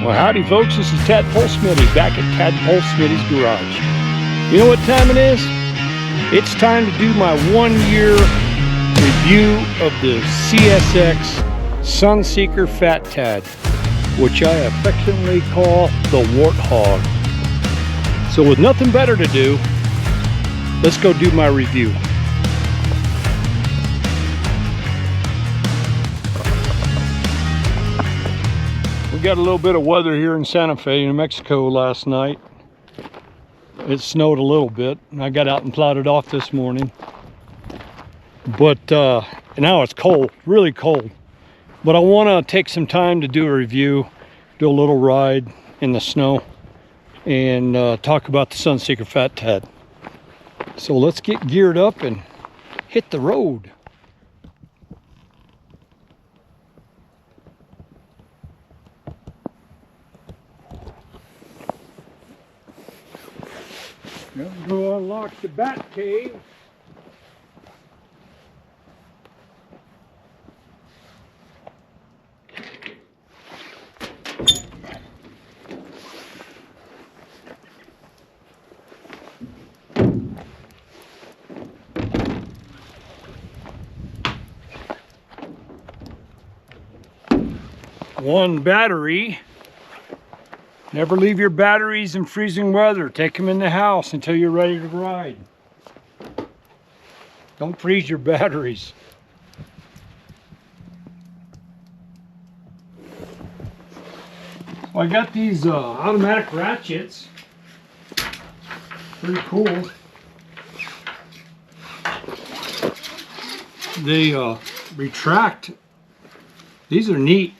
Well, howdy folks, this is Tadpole Smitty back at Tadpole Smitty's garage. You know what time it is? It's time to do my 1-year review of the CSX SunSeeker Fat Tad, which I affectionately call the Warthog. So with nothing better to do, let's go do my review. We got a little bit of weather here in Santa Fe, New Mexico last night. It snowed a little bit, and I got out and plowed it off this morning. But now it's cold, really cold. But I want to take some time to do a review, do a little ride in the snow, and talk about the SunSeeker Fat Tad. So let's get geared up and hit the road. Go unlock the bat cave. One battery. Never leave your batteries in freezing weather. Take them in the house until you're ready to ride. Don't freeze your batteries. Well, I got these automatic ratchets. Pretty cool. They retract. These are neat.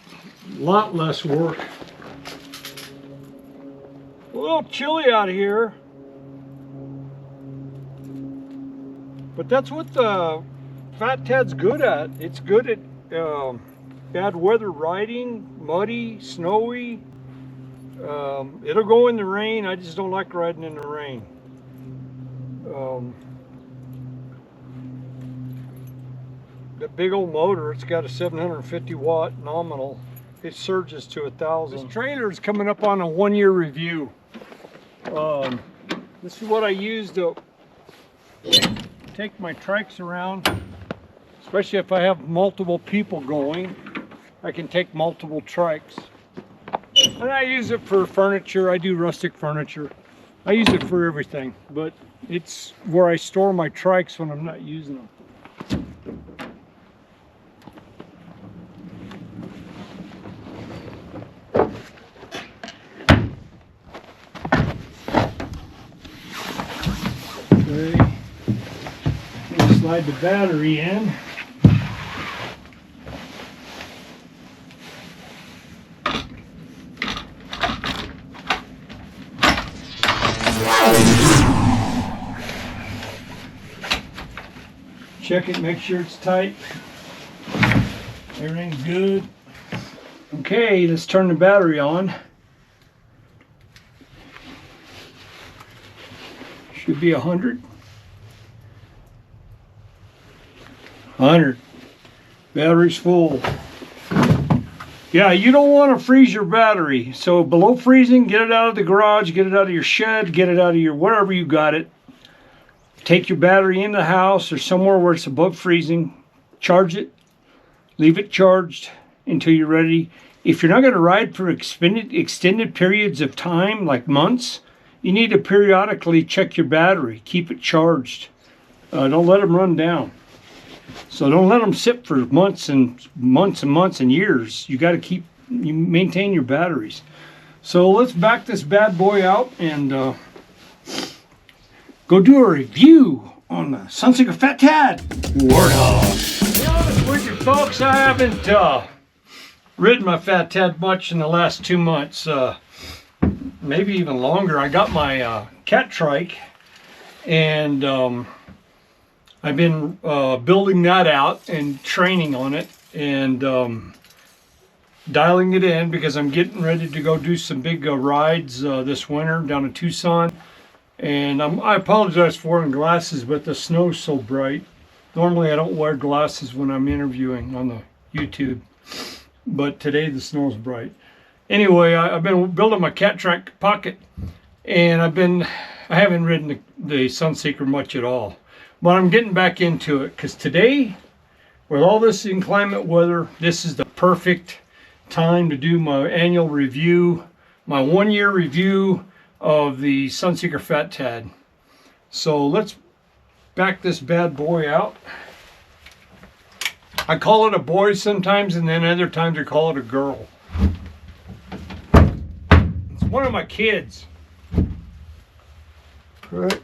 A lot less work. A little chilly out here, but that's what the Fat Tad's good at. It's good at bad weather riding, muddy, snowy. It'll go in the rain. I just don't like riding in the rain. The big old motor, it's got a 750 watt nominal. It surges to 1,000. This trailer is coming up on a 1-year review. This is what I use to take my trikes around, especially if I have multiple people going. I can take multiple trikes. And I use it for furniture. I do rustic furniture. I use it for everything, but it's where I store my trikes when I'm not using them. Okay, we'll slide the battery in. Check it, make sure it's tight. Everything's good. Okay, let's turn the battery on. Should be 100. 100. Battery's full. Yeah, you don't want to freeze your battery. So below freezing, get it out of the garage, get it out of your shed, get it out of your wherever you got it. Take your battery in the house or somewhere where it's above freezing. Charge it. Leave it charged until you're ready. If you're not going to ride for extended periods of time, like months, you need to periodically check your battery. Keep it charged. Don't let them run down. So don't let them sit for months and months and months and years. You got to maintain your batteries. So let's back this bad boy out and go do a review on the SunSeeker Fat Tad Warthog. To be honest with you folks, I haven't ridden my Fat Tad much in the last 2 months. Maybe even longer. I got my cat trike, and I've been building that out and training on it and dialing it in because I'm getting ready to go do some big rides this winter down in Tucson. And I apologize for wearing glasses, but the snow's so bright. Normally I don't wear glasses when I'm interviewing on the YouTube, but today the snow's bright. Anyway, I've been building my cat track pocket, and I haven't ridden the SunSeeker much at all, but I'm getting back into it because today, with all this inclement weather, this is the perfect time to do my annual review, my 1-year review of the SunSeeker Fat Tad. So let's back this bad boy out. I call it a boy sometimes, and then other times I call it a girl. It's one of my kids. Right.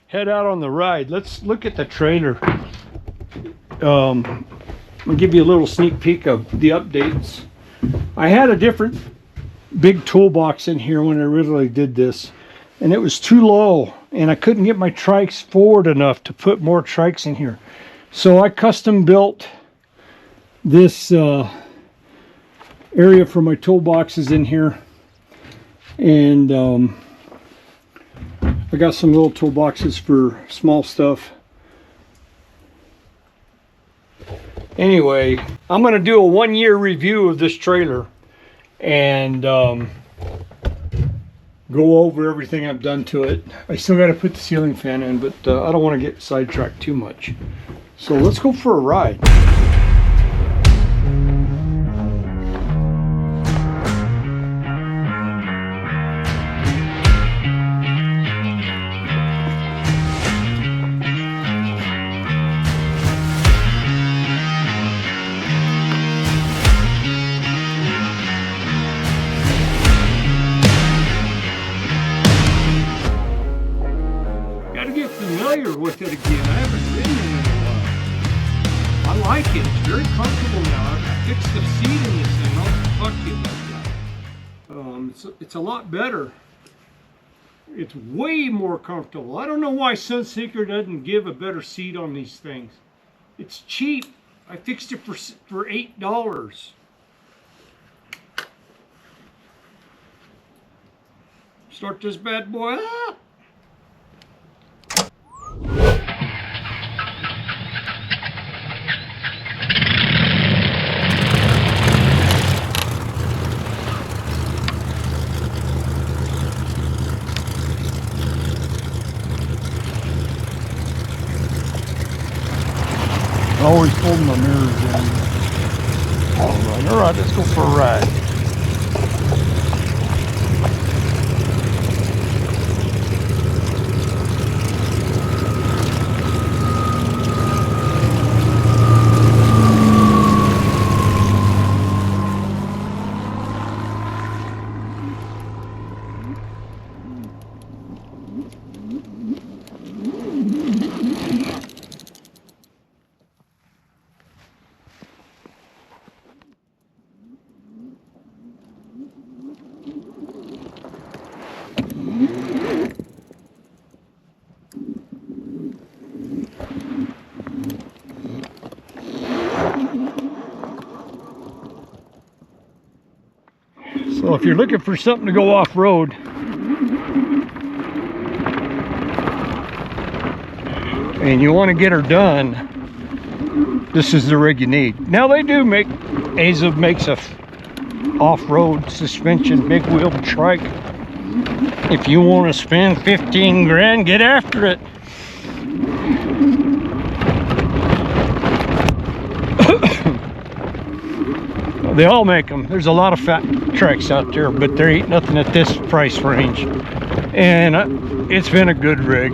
Head out on the ride. Let's look at the trailer. I'll give you a little sneak peek of the updates. I had a different big toolbox in here when I originally did this, and it was too low, and I couldn't get my trikes forward enough to put more trikes in here. So I custom built this area for my toolboxes in here, and I got some little toolboxes for small stuff. Anyway, I'm going to do a 1-year review of this trailer and go over everything I've done to it. I still got to put the ceiling fan in, but I don't want to get sidetracked too much. So let's go for a ride. With it again. I haven't ridden it in a while. I like it. It's very comfortable now. I fixed the seat in this thing. I'll talk to you about that. It's a lot better. It's way more comfortable. I don't know why SunSeeker doesn't give a better seat on these things. It's cheap. I fixed it for $8. Start this bad boy up. Always holding my mirrors down. All right, let's go for a ride. So if you're looking for something to go off-road, and you want to get her done, this is the rig you need. Now they do make, AZA makes a off-road suspension big wheel trike. If you want to spend 15 grand, get after it. They all make them. There's a lot of fat tracks out there, but there ain't nothing at this price range. And it's been a good rig.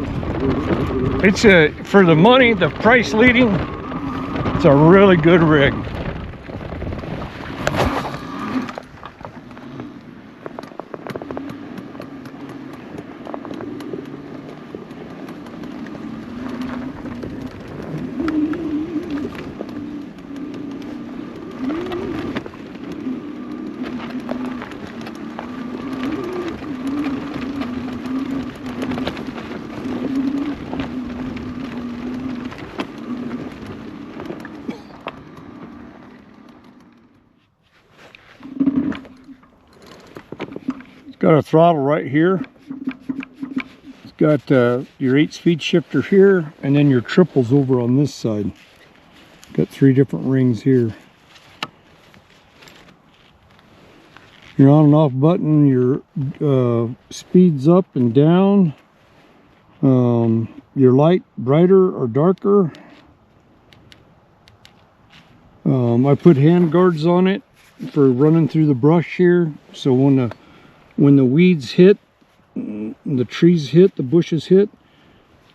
It's for the money, the price leading, it's a really good rig. Got a throttle right here. It's got your 8-speed shifter here, and then your triples over on this side. Got 3 different rings here. Your on and off button, your speeds up and down, your light brighter or darker. I put hand guards on it for running through the brush here, so when the weeds hit, the trees hit, the bushes hit,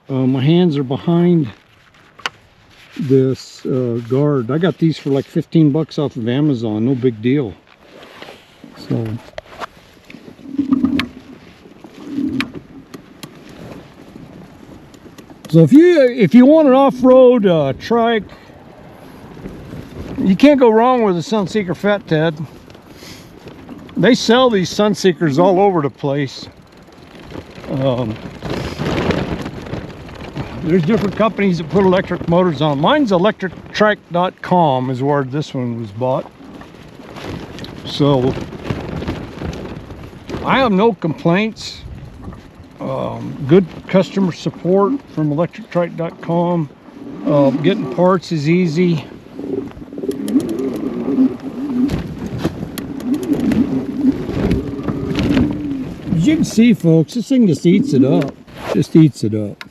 my hands are behind this guard. I got these for like 15 bucks off of Amazon, no big deal. So if you want an off-road trike, you can't go wrong with a SunSeeker Fat Tad. They sell these SunSeekers all over the place. There's different companies that put electric motors on. Mine's electrictrike.com is where this one was bought. So I have no complaints. Good customer support from electrictrike.com. Getting parts is easy. As you can see, folks, this thing just eats it up. Just eats it up.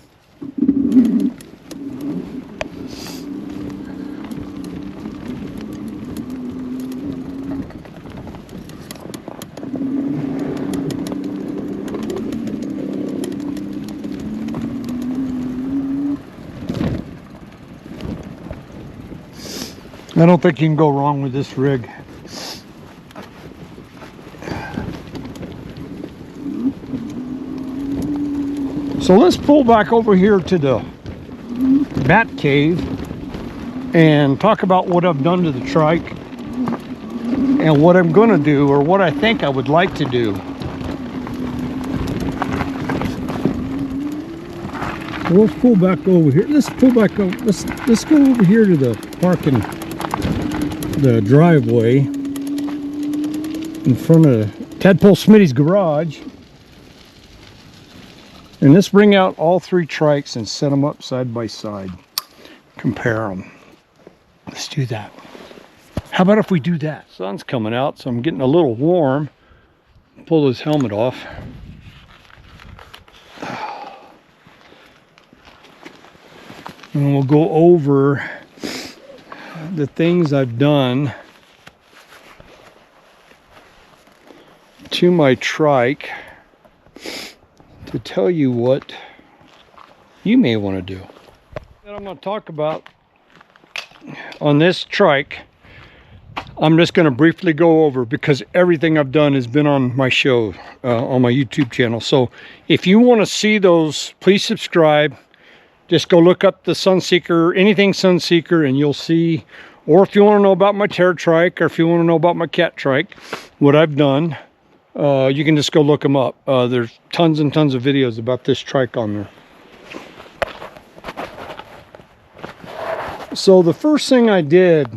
I don't think you can go wrong with this rig. So let's pull back over here to the bat cave and talk about what I've done to the trike and what I'm going to do, or what I think I would like to do. Let's pull back over here. Let's pull back over. Let's go over here to the parking, the driveway in front of Tadpole Smitty's garage. And let's bring out all 3 trikes and set them up side by side. Compare them. Let's do that. How about if we do that? Sun's coming out, so I'm getting a little warm. Pull this helmet off. And we'll go over the things I've done to my trike to tell you what you may want to do. What I'm going to talk about on this trike, I'm just going to briefly go over, because everything I've done has been on my show, on my YouTube channel. So if you want to see those, please subscribe. Just go look up the SunSeeker, anything SunSeeker, and you'll see. Or if you want to know about my Terra trike, or if you want to know about my cat trike, what I've done, you can just go look them up. There's tons and tons of videos about this trike on there. So the first thing I did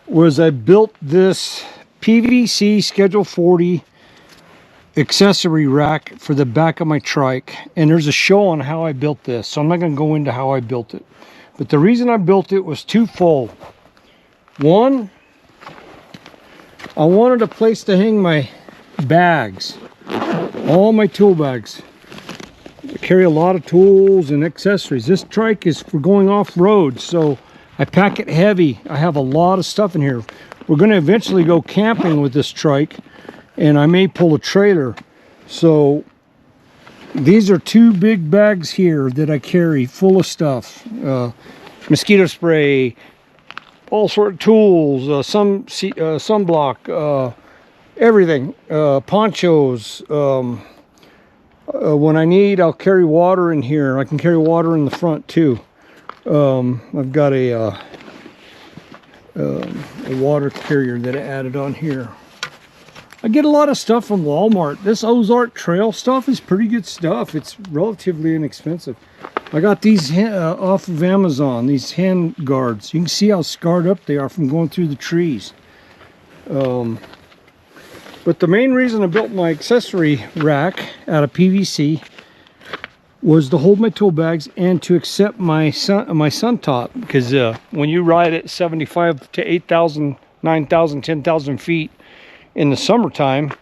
was I built this PVC Schedule 40 accessory rack for the back of my trike, and there's a show on how I built this, so I'm not going to go into how I built it. But the reason I built it was twofold. One, I wanted a place to hang my bags, all my tool bags. I carry a lot of tools and accessories. This trike is for going off-road, so I pack it heavy. I have a lot of stuff in here. We're going to eventually go camping with this trike, and I may pull a trailer. So these are 2 big bags here that I carry full of stuff. Mosquito spray, all sort of tools, sunblock, everything, ponchos. When I need, I'll carry water in here. I can carry water in the front too. I've got a water carrier that I added on here. I get a lot of stuff from Walmart. This Ozark Trail stuff is pretty good stuff. It's relatively inexpensive. I got these off of Amazon, these hand guards. You can see how scarred up they are from going through the trees. But the main reason I built my accessory rack out of PVC was to hold my tool bags and to accept my sun top, because when you ride at 75 to 8,000, 9,000, 10,000 feet in the summertime,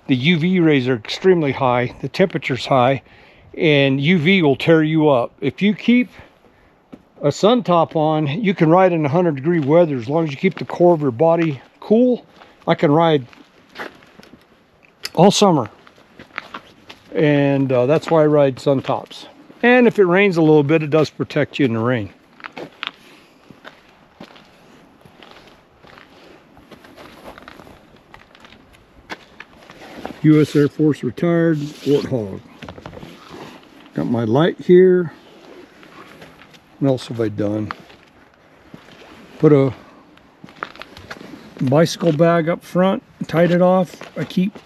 the UV rays are extremely high, the temperature's high, and UV will tear you up. If you keep a sun top on, you can ride in 100-degree weather as long as you keep the core of your body cool. I can ride all summer, and that's why I ride sun tops. And if it rains a little bit, it does protect you in the rain. U.S. Air Force retired, Warthog. Got my light here. What else have I done? Put a bicycle bag up front, tied it off. I keep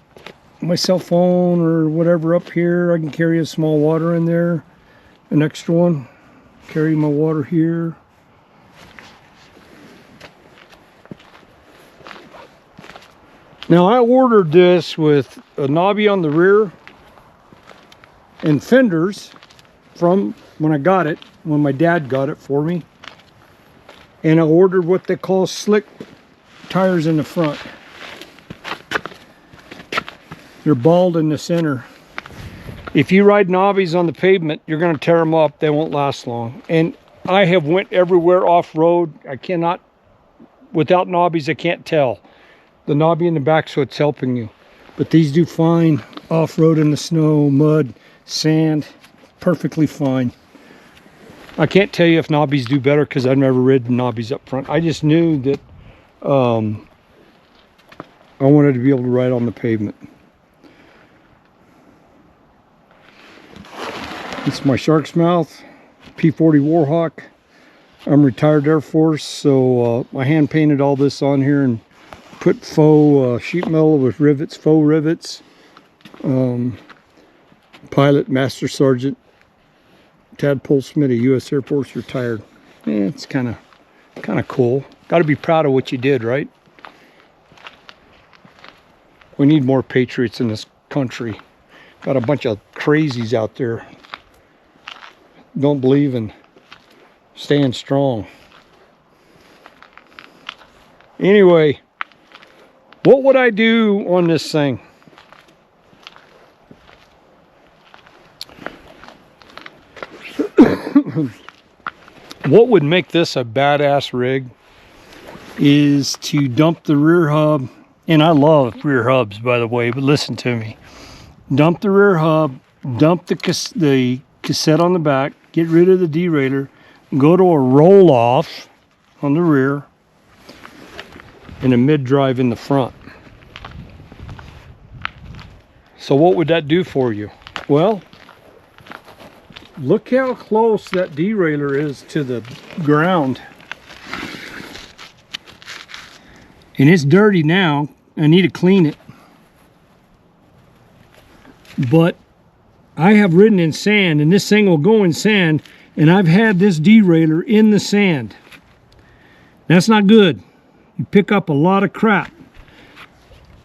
my cell phone or whatever up here. I can carry a small water in there, an extra one. Carry my water here. Now I ordered this with a knobby on the rear and fenders from when I got it, when my dad got it for me. And I ordered what they call slick tires in the front. They're bald in the center. If you ride knobbies on the pavement, you're going to tear them up. They won't last long. And I have went everywhere off-road. I cannot, without knobbies, I can't tell. The knobby in the back, so it's helping you. But these do fine off-road in the snow, mud, sand, perfectly fine. I can't tell you if knobbies do better because I've never ridden knobbies up front. I just knew that I wanted to be able to ride on the pavement. It's my Shark's Mouth P40 Warhawk. I'm retired Air Force, so I hand painted all this on here and put faux sheet metal with rivets, faux rivets. Pilot, Master Sergeant, Tadpole Smitty, U.S. Air Force retired. Yeah, it's kind of cool. Got to be proud of what you did, right? We need more patriots in this country. Got a bunch of crazies out there. Don't believe in staying strong. Anyway, what would I do on this thing? What would make this a badass rig is to dump the rear hub, and I love rear hubs, by the way, but listen to me. Dump the rear hub, dump the cassette on the back, get rid of the derailleur, go to a roll-off on the rear, and a mid-drive in the front. So what would that do for you? Well, look how close that derailleur is to the ground. And it's dirty now. I need to clean it. But I have ridden in sand, and this thing will go in sand, and I've had this derailleur in the sand. That's not good. You pick up a lot of crap.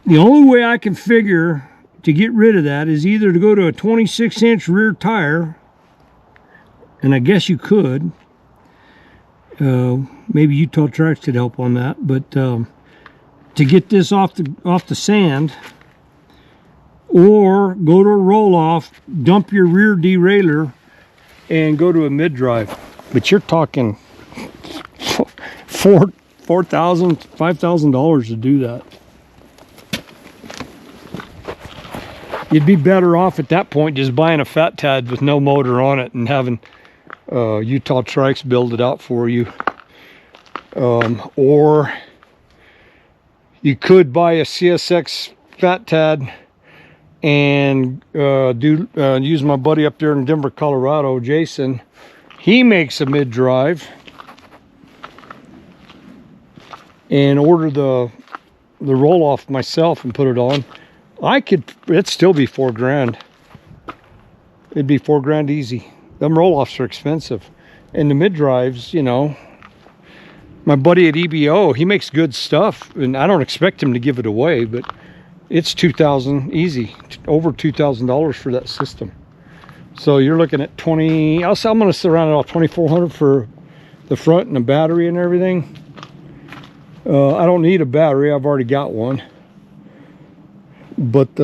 The only way I can figure to get rid of that is either to go to a 26-inch rear tire, and I guess you could. Maybe Utah Tracks could help on that, but to get this off the sand, or go to a roll-off, dump your rear derailleur, and go to a mid-drive. But you're talking $4,000, $5,000 to do that. You'd be better off at that point just buying a Fat Tad with no motor on it and having Utah Trikes build it out for you. Or you could buy a CSX Fat Tad and use my buddy up there in Denver, Colorado, Jason. He makes a mid-drive, and order the roll-off myself and put it on. It'd still be $4,000. It'd be $4,000 easy. Them roll-offs are expensive. And the mid-drives, you know, my buddy at EBO, he makes good stuff, and I don't expect him to give it away, but it's $2,000 easy, over $2,000 for that system. So you're looking at 20. I'm going to surround it off $2,400 for the front and the battery and everything. I don't need a battery, I've already got one. But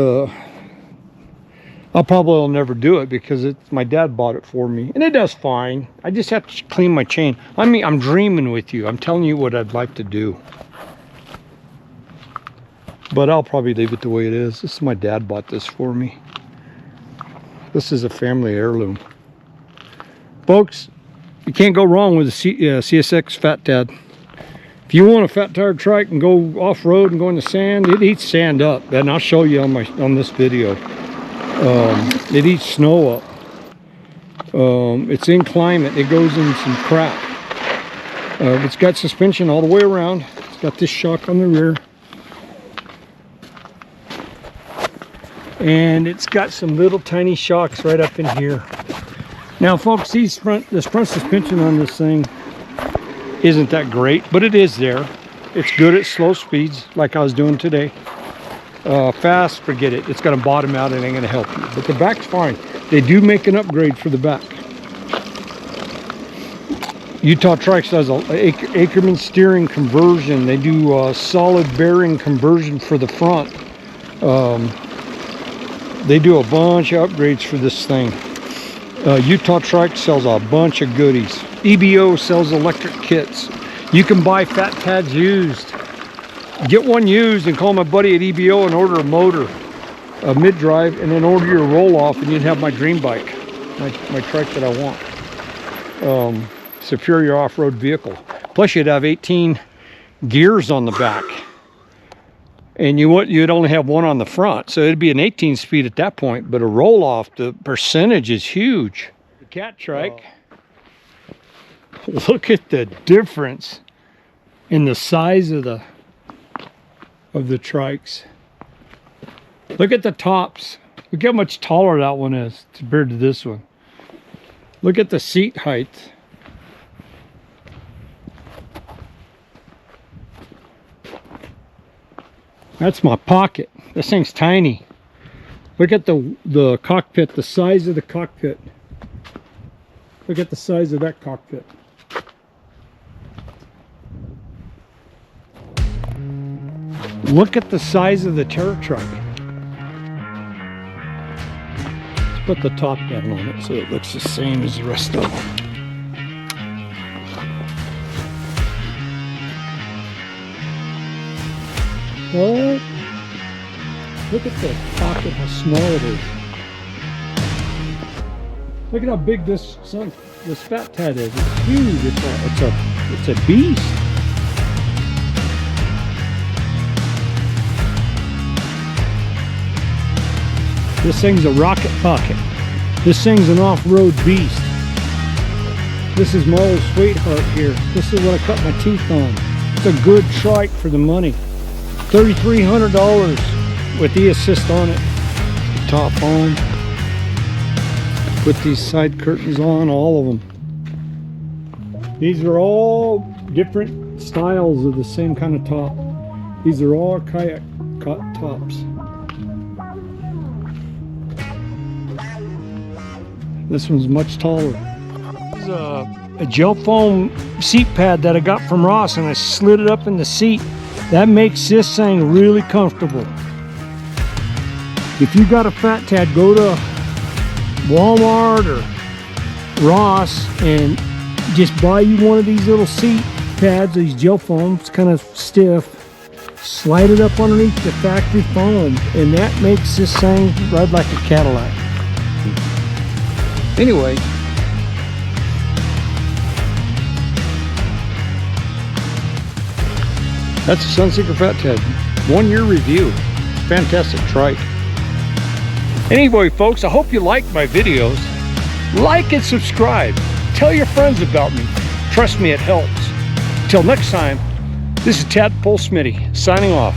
I'll probably never do it because my dad bought it for me, and it does fine. I just have to clean my chain. I mean, I'm dreaming with you. I'm telling you what I'd like to do. But I'll probably leave it the way it is. This is my dad bought this for me. This is a family heirloom. Folks, you can't go wrong with the CSX Fat Tad. If you want a fat tire trike and go off-road and go in the sand, it eats sand up. And I'll show you on this video. It eats snow up. It's in climate. It goes in some crap. It's got suspension all the way around. It's got this shock on the rear. And it's got some little tiny shocks right up in here. Now folks, this front suspension on this thing isn't that great, but it is there. It's good at slow speeds like I was doing today. Fast, forget it. It's going to bottom out and it ain't going to help you. But the back's fine. They do make an upgrade for the back. Utah Trikes does an Ackerman steering conversion. They do solid bearing conversion for the front. They do a bunch of upgrades for this thing. Utah Trike sells a bunch of goodies. EBO sells electric kits. You can buy Fat Tads used. Get one used and call my buddy at EBO and order a motor, a mid-drive, and then order your roll-off, and you'd have my dream bike, my trike that I want. Superior off-road vehicle. Plus you'd have 18 gears on the back. And you'd only have one on the front, so it'd be an 18-speed at that point. But a roll-off, the percentage is huge. The cat trike. Look at the difference in the size of the trikes. Look at the tops. Look how much taller that one is compared to this one. Look at the seat height. That's my pocket. This thing's tiny. Look at the cockpit, the size of the cockpit. Look at the size of that cockpit. Look at the size of the Terra truck. Let's put the top down on it so it looks the same as the rest of them. What? Look at the pocket, how small it is. Look at how big this Fat Tad is. It's huge. It's a beast. This thing's a rocket pocket. This thing's an off-road beast. This is my old sweetheart here. This is what I cut my teeth on. It's a good trike for the money. $3,300 with the assist on it. The top on. Put these side curtains on, all of them. These are all different styles of the same kind of top. These are all kayak tops. This one's much taller. This is a gel foam seat pad that I got from Ross, and I slid it up in the seat. That makes this thing really comfortable. If you got a Fat Tad, go to Walmart or Ross and just buy you one of these little seat pads, these gel foam. It's kind of stiff. Slide it up underneath the factory foam, and that makes this thing ride like a Cadillac. Anyway, that's a SunSeeker Fat Tad 1 year review. Fantastic trike. Anyway, folks, I hope you like my videos. Like and subscribe. Tell your friends about me. Trust me, it helps. Till next time, this is Tadpole Smitty signing off.